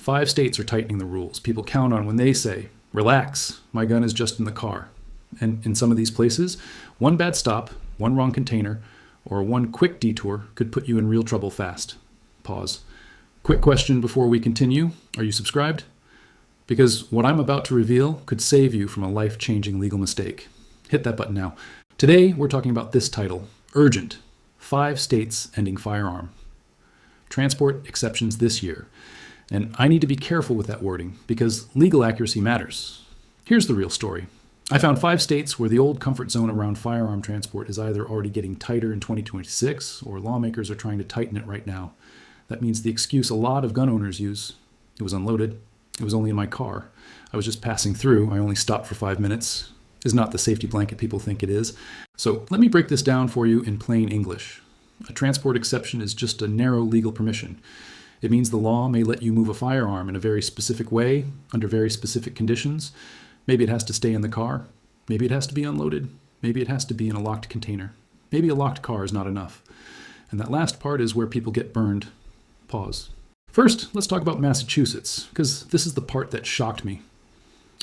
5 states are tightening the rules. People count on when they say, "Relax, my gun is just in the car." And in some of these places, one bad stop, one wrong container, or one quick detour could put you in real trouble fast. Pause. Quick question before we continue. Are you subscribed? Because what I'm about to reveal could save you from a life-changing legal mistake. Hit that button now. Today, we're talking about this title, Urgent, 5 states ending firearm. Transport exceptions this year. And I need to be careful with that wording because legal accuracy matters. Here's the real story. I found 5 states where the old comfort zone around firearm transport is either already getting tighter in 2026 or lawmakers are trying to tighten it right now. That means the excuse a lot of gun owners use, it was unloaded, it was only in my car, I was just passing through, I only stopped for 5 minutes, is not the safety blanket people think it is. So let me break this down for you in plain English. A transport exception is just a narrow legal permission. It means the law may let you move a firearm in a very specific way, under very specific conditions. Maybe it has to stay in the car. Maybe it has to be unloaded. Maybe it has to be in a locked container. Maybe a locked car is not enough. And that last part is where people get burned. Pause. First, let's talk about Massachusetts, because this is the part that shocked me.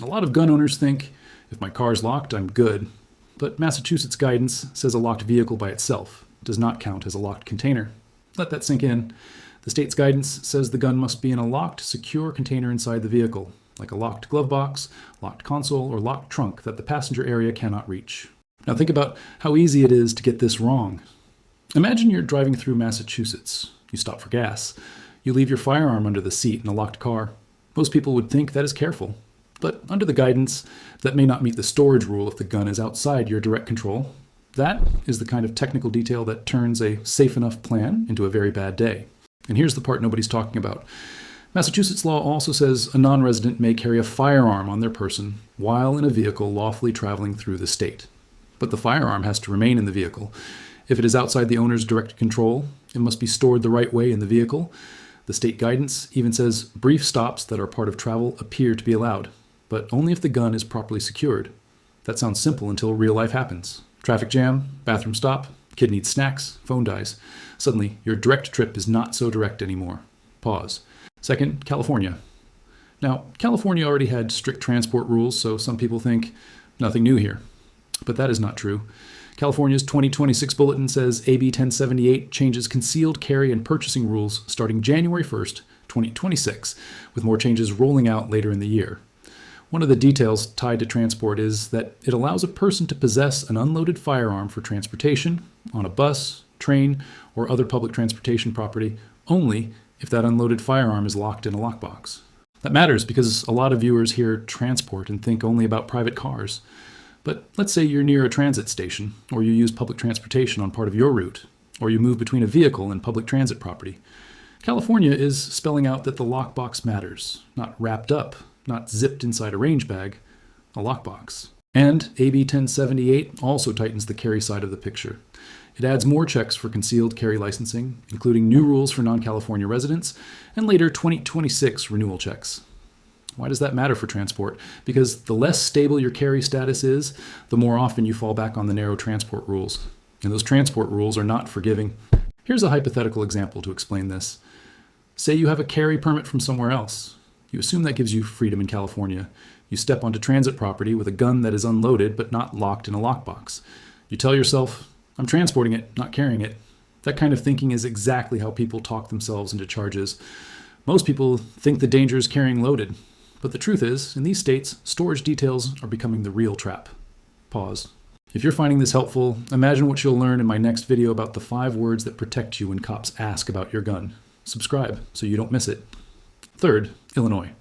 A lot of gun owners think, if my car's locked, I'm good. But Massachusetts guidance says a locked vehicle by itself does not count as a locked container. Let that sink in. The state's guidance says the gun must be in a locked, secure container inside the vehicle, like a locked glove box, locked console, or locked trunk that the passenger area cannot reach. Now think about how easy it is to get this wrong. Imagine you're driving through Massachusetts. You stop for gas. You leave your firearm under the seat in a locked car. Most people would think that is careful. But under the guidance, that may not meet the storage rule if the gun is outside your direct control. That is the kind of technical detail that turns a safe enough plan into a very bad day. And here's the part nobody's talking about. Massachusetts law also says a non-resident may carry a firearm on their person while in a vehicle lawfully traveling through the state. But the firearm has to remain in the vehicle. If it is outside the owner's direct control, it must be stored the right way in the vehicle. The state guidance even says brief stops that are part of travel appear to be allowed, but only if the gun is properly secured. That sounds simple until real life happens. Traffic jam, bathroom stop, kid needs snacks, phone dies. Suddenly, your direct trip is not so direct anymore. Pause. Second, California. Now, California already had strict transport rules, so some people think nothing new here. But that is not true. California's 2026 bulletin says AB 1078 changes concealed carry and purchasing rules starting January 1st, 2026, with more changes rolling out later in the year. One of the details tied to transport is that it allows a person to possess an unloaded firearm for transportation on a bus, train, or other public transportation property only if that unloaded firearm is locked in a lockbox. That matters because a lot of viewers hear transport and think only about private cars. But let's say you're near a transit station, or you use public transportation on part of your route, or you move between a vehicle and public transit property. California is spelling out that the lockbox matters, not wrapped up, not zipped inside a range bag, a lockbox. And AB 1078 also tightens the carry side of the picture. It adds more checks for concealed carry licensing, including new rules for non-California residents, and later 2026 renewal checks. Why does that matter for transport? Because the less stable your carry status is, the more often you fall back on the narrow transport rules. And those transport rules are not forgiving. Here's a hypothetical example to explain this. Say you have a carry permit from somewhere else. You assume that gives you freedom in California. You step onto transit property with a gun that is unloaded but not locked in a lockbox. You tell yourself, I'm transporting it, not carrying it. That kind of thinking is exactly how people talk themselves into charges. Most people think the danger is carrying loaded. But the truth is, in these states, storage details are becoming the real trap. Pause. If you're finding this helpful, imagine what you'll learn in my next video about the 5 words that protect you when cops ask about your gun. Subscribe so you don't miss it. Third, Illinois.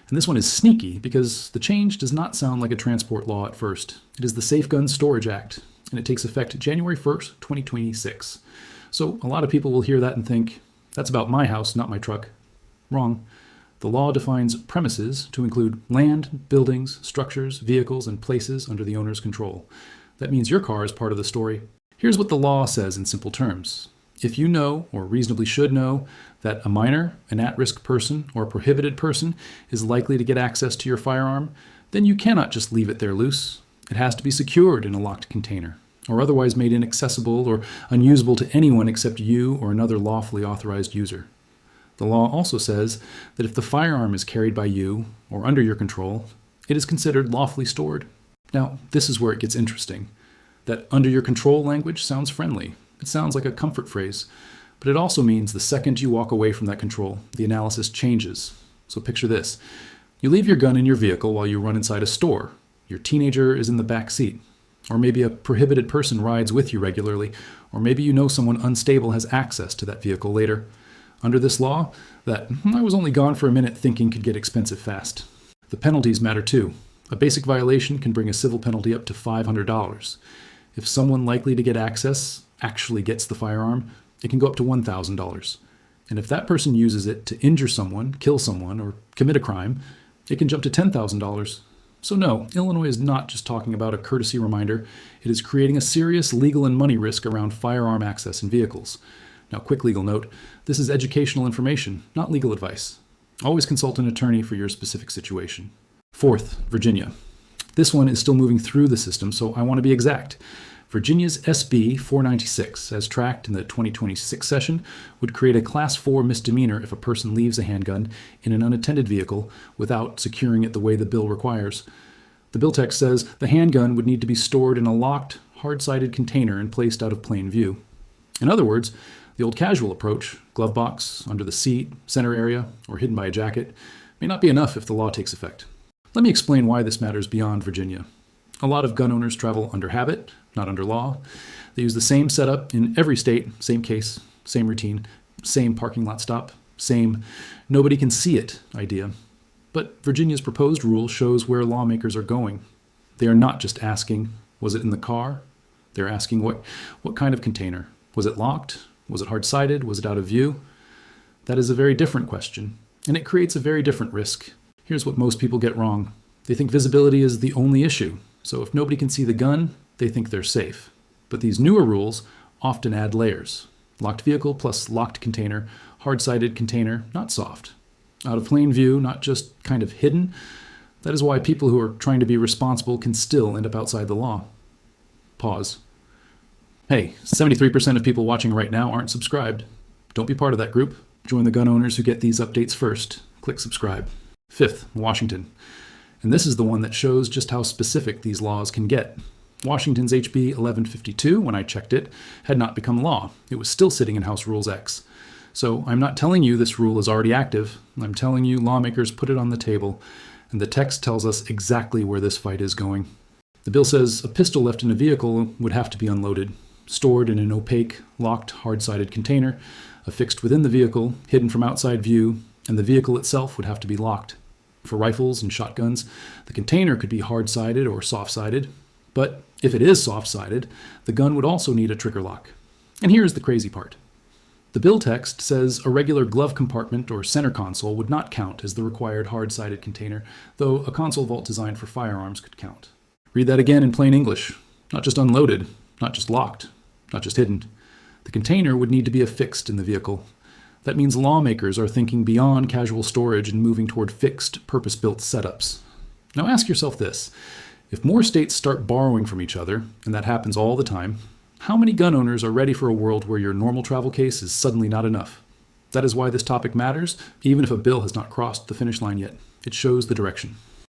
And this one is sneaky because the change does not sound like a transport law at first. It is the Safe Gun Storage Act, and it takes effect January 1st, 2026. So a lot of people will hear that and think, that's about my house, not my truck. Wrong. The law defines premises to include land, buildings, structures, vehicles, and places under the owner's control. That means your car is part of the story. Here's what the law says in simple terms. If you know, or reasonably should know, that a minor, an at-risk person, or a prohibited person is likely to get access to your firearm, then you cannot just leave it there loose. It has to be secured in a locked container, or otherwise made inaccessible or unusable to anyone except you or another lawfully authorized user. The law also says that if the firearm is carried by you or under your control, it is considered lawfully stored. Now, this is where it gets interesting. That under your control language sounds friendly. It sounds like a comfort phrase, but it also means the second you walk away from that control, the analysis changes. So picture this. You leave your gun in your vehicle while you run inside a store. Your teenager is in the back seat. Or maybe a prohibited person rides with you regularly. Or maybe you know someone unstable has access to that vehicle later. Under this law, that "I was only gone for a minute" thinking could get expensive fast. The penalties matter too. A basic violation can bring a civil penalty up to $500. If someone likely to get access actually gets the firearm, it can go up to $1,000. And if that person uses it to injure someone, kill someone, or commit a crime, it can jump to $10,000. So no, Illinois is not just talking about a courtesy reminder. It is creating a serious legal and money risk around firearm access in vehicles. Now, quick legal note, this is educational information, not legal advice. Always consult an attorney for your specific situation. Fourth, Virginia. This one is still moving through the system, so I want to be exact. Virginia's SB 496, as tracked in the 2026 session, would create a Class 4 misdemeanor if a person leaves a handgun in an unattended vehicle without securing it the way the bill requires. The bill text says the handgun would need to be stored in a locked, hard-sided container and placed out of plain view. In other words, the old casual approach, glove box, under the seat, center area, or hidden by a jacket, may not be enough if the law takes effect. Let me explain why this matters beyond Virginia. A lot of gun owners travel under habit, not under law. They use the same setup in every state, same case, same routine, same parking lot stop, same nobody can see it idea. But Virginia's proposed rule shows where lawmakers are going. They are not just asking, was it in the car? They're asking what kind of container? Was it locked? Was it hard-sided? Was it out of view? That is a very different question, and it creates a very different risk. Here's what most people get wrong. They think visibility is the only issue. So if nobody can see the gun, they think they're safe. But these newer rules often add layers. Locked vehicle plus locked container, hard-sided container, not soft. Out of plain view, not just kind of hidden. That is why people who are trying to be responsible can still end up outside the law. Pause. Hey, 73% of people watching right now aren't subscribed. Don't be part of that group. Join the gun owners who get these updates first. Click subscribe. Fifth, Washington. And this is the one that shows just how specific these laws can get. Washington's HB 1152, when I checked it, had not become law. It was still sitting in House Rules X. So I'm not telling you this rule is already active. I'm telling you lawmakers put it on the table, and the text tells us exactly where this fight is going. The bill says a pistol left in a vehicle would have to be unloaded, stored in an opaque, locked, hard-sided container, affixed within the vehicle, hidden from outside view, and the vehicle itself would have to be locked. For rifles and shotguns, the container could be hard-sided or soft-sided, but if it is soft-sided, the gun would also need a trigger lock. And here's the crazy part. The bill text says a regular glove compartment or center console would not count as the required hard-sided container, though a console vault designed for firearms could count. Read that again in plain English. Not just unloaded, not just locked, not just hidden. The container would need to be affixed in the vehicle. That means lawmakers are thinking beyond casual storage and moving toward fixed, purpose-built setups. Now ask yourself this. If more states start borrowing from each other, and that happens all the time, how many gun owners are ready for a world where your normal travel case is suddenly not enough? That is why this topic matters, even if a bill has not crossed the finish line yet. It shows the direction.